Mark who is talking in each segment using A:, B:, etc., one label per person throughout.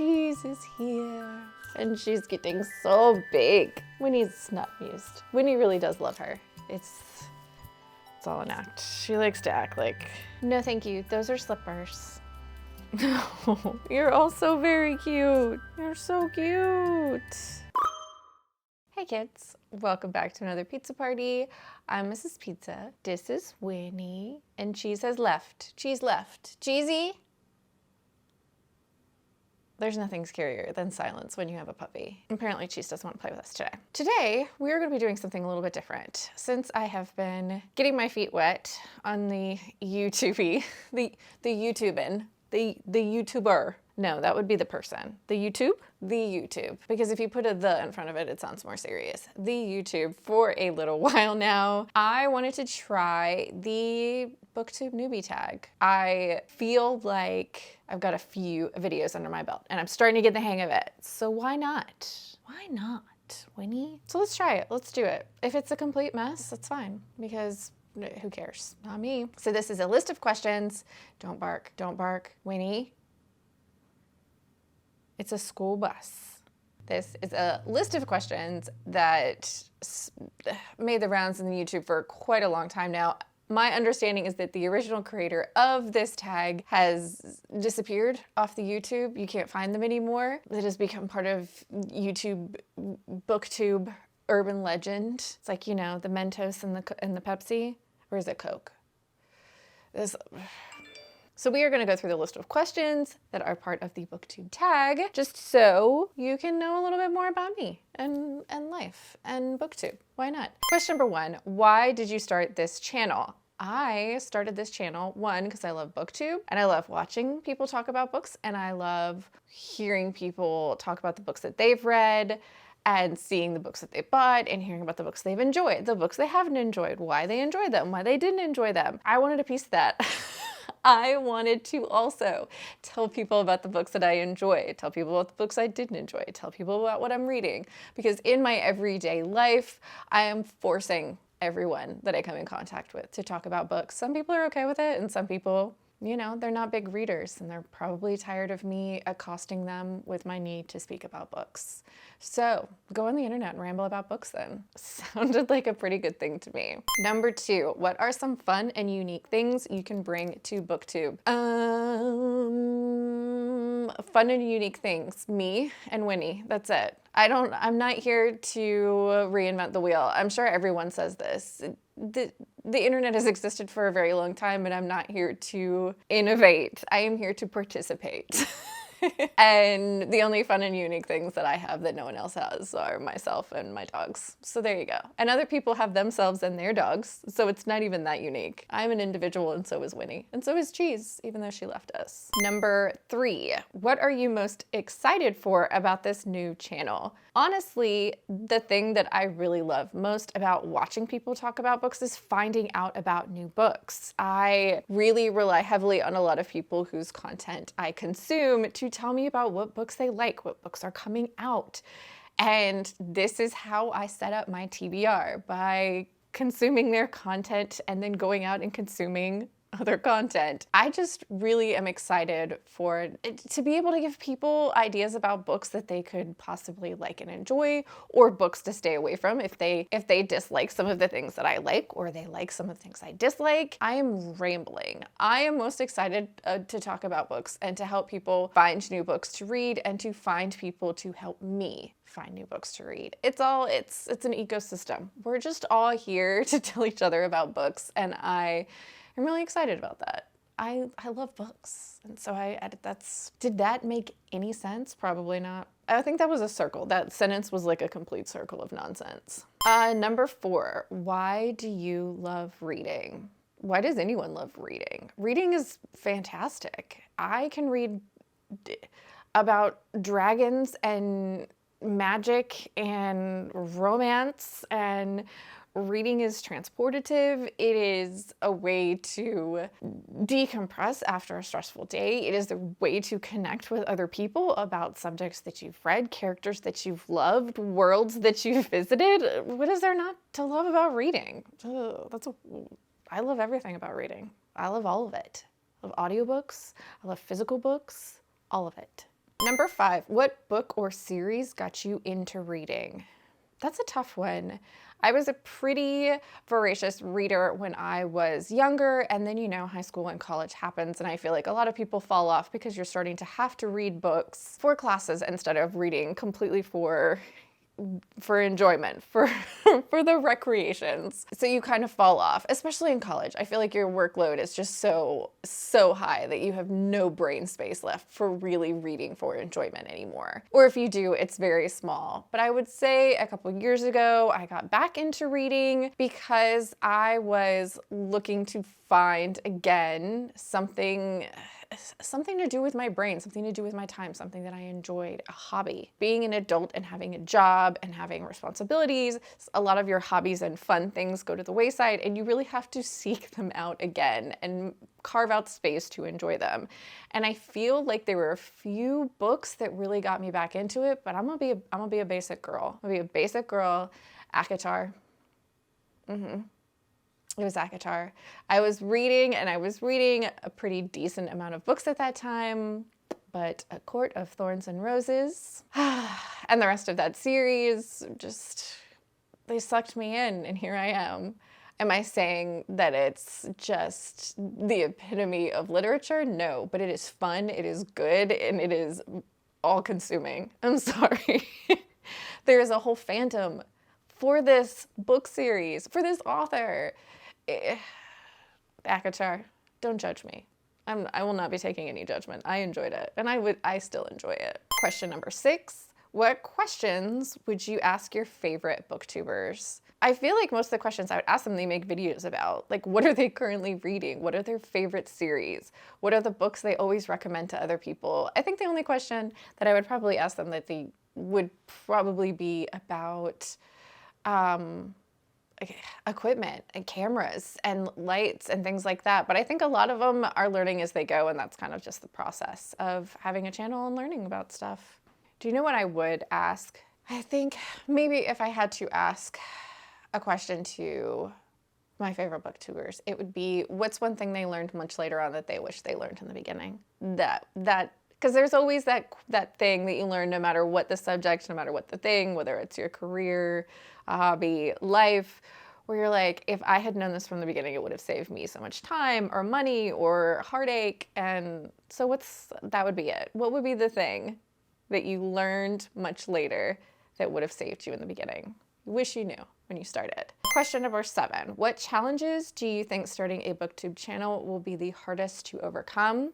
A: Cheese is here. And she's getting so big. Winnie's not amused. Winnie really does love her. It's all an act. She likes to act like, no thank you, those are slippers. No, you're all so very cute. You're so cute. Hey kids, welcome back to another pizza party. I'm Mrs. Pizza. This is Winnie. And Cheese has left. Cheese left. Cheesy? There's nothing scarier than silence when you have a puppy. Apparently Cheese doesn't want to play with us today. Today, we are going to be doing something a little bit different. Since I have been getting my feet wet on the YouTubey, the YouTubin', the YouTuber. No, that would be the person. The YouTube? The YouTube. Because if you put a "the" in front of it, it sounds more serious. The YouTube for a little while now. I wanted to try the Booktube Newbie Tag. I feel like I've got a few videos under my belt and I'm starting to get the hang of it. So why not? Why not, Winnie? So let's try it. Let's do it. If it's a complete mess, that's fine because who cares? Not me. So this is a list of questions. Don't bark. Don't bark. Winnie. It's a school bus. This is a list of questions that made the rounds in the YouTube for quite a long time now. My understanding is that the original creator of this tag has disappeared off the YouTube. You can't find them anymore. It has become part of YouTube, Booktube urban legend. It's like, you know, the Mentos and the Pepsi, or is it Coke? So we are going to go through the list of questions that are part of the Booktube tag, just so you can know a little bit more about me and life and Booktube. Why not? Question number 1, why did you start this channel? I started this channel, 1, because I love Booktube and I love watching people talk about books and I love hearing people talk about the books that they've read and seeing the books that they bought and hearing about the books they've enjoyed, the books they haven't enjoyed, why they enjoyed them, why they didn't enjoy them. I wanted a piece of that. I wanted to also tell people about the books that I enjoy, tell people about the books I didn't enjoy, tell people about what I'm reading. Because in my everyday life, I am forcing everyone that I come in contact with to talk about books. Some people are okay with it, and some people, you know, they're not big readers, and they're probably tired of me accosting them with my need to speak about books. So go on the internet and ramble about books then. Sounded like a pretty good thing to me. Number 2, what are some fun and unique things you can bring to Booktube? Fun and unique things. Me and Winnie, that's it. I'm not here to reinvent the wheel. I'm sure everyone says this. The internet has existed for a very long time, and I'm not here to innovate. I am here to participate. And the only fun and unique things that I have that no one else has are myself and my dogs. So there you go. And other people have themselves and their dogs, so it's not even that unique. I'm an individual, and so is Winnie. And so is Cheese, even though she left us. Number 3, what are you most excited for about this new channel? Honestly, the thing that I really love most about watching people talk about books is finding out about new books. I really rely heavily on a lot of people whose content I consume to tell me about what books they like, what books are coming out. And this is how I set up my TBR, by consuming their content and then going out and consuming other content. I just really am excited to be able to give people ideas about books that they could possibly like and enjoy, or books to stay away from if they dislike some of the things that I like, or they like some of the things I dislike. I am rambling. I am most excited to talk about books and to help people find new books to read, and to find people to help me find new books to read. It's an ecosystem. We're just all here to tell each other about books, and I'm really excited about that. I love books, and so did that make any sense? Probably not. I think that was a circle. That sentence was like a complete circle of nonsense. Number 4, why do you love reading? Why does anyone love reading? Reading is fantastic. I can read about dragons and magic and romance, and reading is transportative. It is a way to decompress after a stressful day. It is a way to connect with other people about subjects that you've read, characters that you've loved, worlds that you've visited. What is there not to love about reading? I love everything about reading. I love all of it. I love audiobooks. I love physical books. All of it. Number 5, what book or series got you into reading? That's a tough one. I was a pretty voracious reader when I was younger, and then, high school and college happens, and I feel like a lot of people fall off because you're starting to have to read books for classes instead of reading completely for enjoyment, for the recreations. So you kind of fall off, especially in college. I feel like your workload is just so high that you have no brain space left for really reading for enjoyment anymore. Or if you do, it's very small. But I would say a couple years ago, I got back into reading because I was looking to find, again, something to do with my brain, something to do with my time, something that I enjoyed, a hobby. Being an adult and having a job and having responsibilities, a lot of your hobbies and fun things go to the wayside, and you really have to seek them out again and carve out space to enjoy them. And I feel like there were a few books that really got me back into it, but I'm gonna be a basic girl. I'm gonna be a basic girl. ACOTAR. It was ACOTAR. I was reading a pretty decent amount of books at that time, but A Court of Thorns and Roses and the rest of that series, they sucked me in, and here I am. Am I saying that it's just the epitome of literature? No, but it is fun, it is good, and it is all-consuming. I'm sorry. There is a whole fandom for this book series, for this author. ACOTAR, don't judge me. I will not be taking any judgment. I enjoyed it, and I still enjoy it. Question number 6, what questions would you ask your favorite booktubers? I feel like most of the questions I would ask them, they make videos about. Like, what are they currently reading? What are their favorite series? What are the books they always recommend to other people? I think the only question that I would probably ask them that they would probably be about equipment and cameras and lights and things like that. But I think a lot of them are learning as they go, and that's kind of just the process of having a channel and learning about stuff. Do you know what I would ask? I think maybe if I had to ask a question to my favorite booktubers, it would be, what's one thing they learned much later on that they wish they learned in the beginning? Because there's always that thing that you learn no matter what the subject, no matter what the thing, whether it's your career, a hobby, life, where you're like, if I had known this from the beginning, it would have saved me so much time or money or heartache. And so that would be it. What would be the thing that you learned much later that would have saved you in the beginning? You wish you knew when you started. Question number 7, what challenges do you think starting a booktube channel will be the hardest to overcome?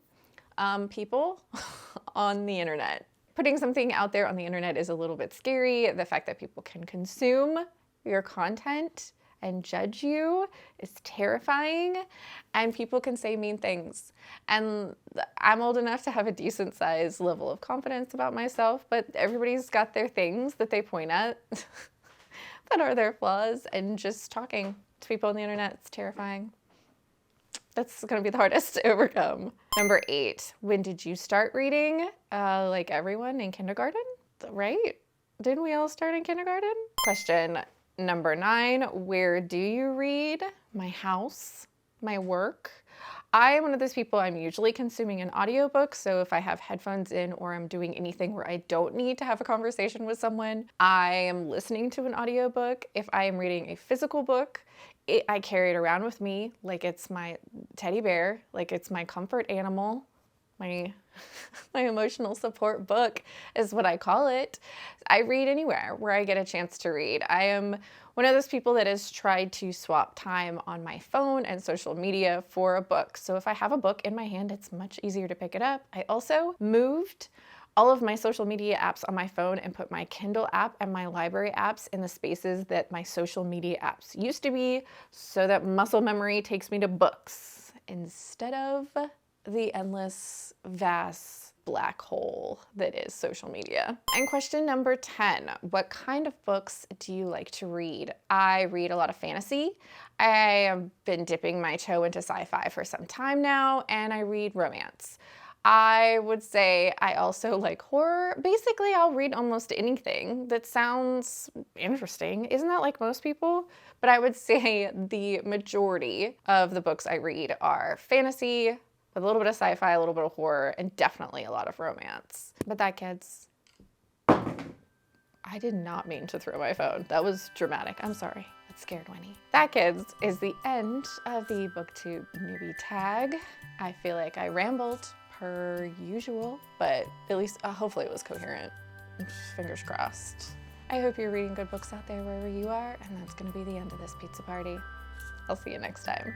A: People on the internet. Putting something out there on the internet is a little bit scary. The fact that people can consume your content and judge you is terrifying, and people can say mean things. And I'm old enough to have a decent sized level of confidence about myself, but everybody's got their things that they point at that are their flaws, and just talking to people on the internet is terrifying. That's gonna be the hardest to overcome. Number 8, when did you start reading? Like everyone in kindergarten, right? Didn't we all start in kindergarten? Question number 9, where do you read? My house, my work. I am one of those people, I'm usually consuming an audiobook, so if I have headphones in or I'm doing anything where I don't need to have a conversation with someone, I am listening to an audiobook. If I am reading a physical book, I carry it around with me like it's my teddy bear, like it's my comfort animal. My emotional support book is what I call it. I read anywhere where I get a chance to read. I am one of those people that has tried to swap time on my phone and social media for a book. So if I have a book in my hand, it's much easier to pick it up. I also moved all of my social media apps on my phone and put my Kindle app and my library apps in the spaces that my social media apps used to be, so that muscle memory takes me to books instead of the endless, vast black hole that is social media. And question number 10, what kind of books do you like to read? I read a lot of fantasy. I have been dipping my toe into sci-fi for some time now, and I read romance. I would say I also like horror. Basically, I'll read almost anything that sounds interesting. Isn't that like most people? But I would say the majority of the books I read are fantasy, with a little bit of sci-fi, a little bit of horror, and definitely a lot of romance. But that, kids, I did not mean to throw my phone. That was dramatic. I'm sorry. That scared Winnie. That, kids, is the end of the Booktube Newbie Tag. I feel like I rambled per usual, but at least hopefully it was coherent. Fingers crossed. I hope you're reading good books out there wherever you are, and that's gonna be the end of this pizza party. I'll see you next time.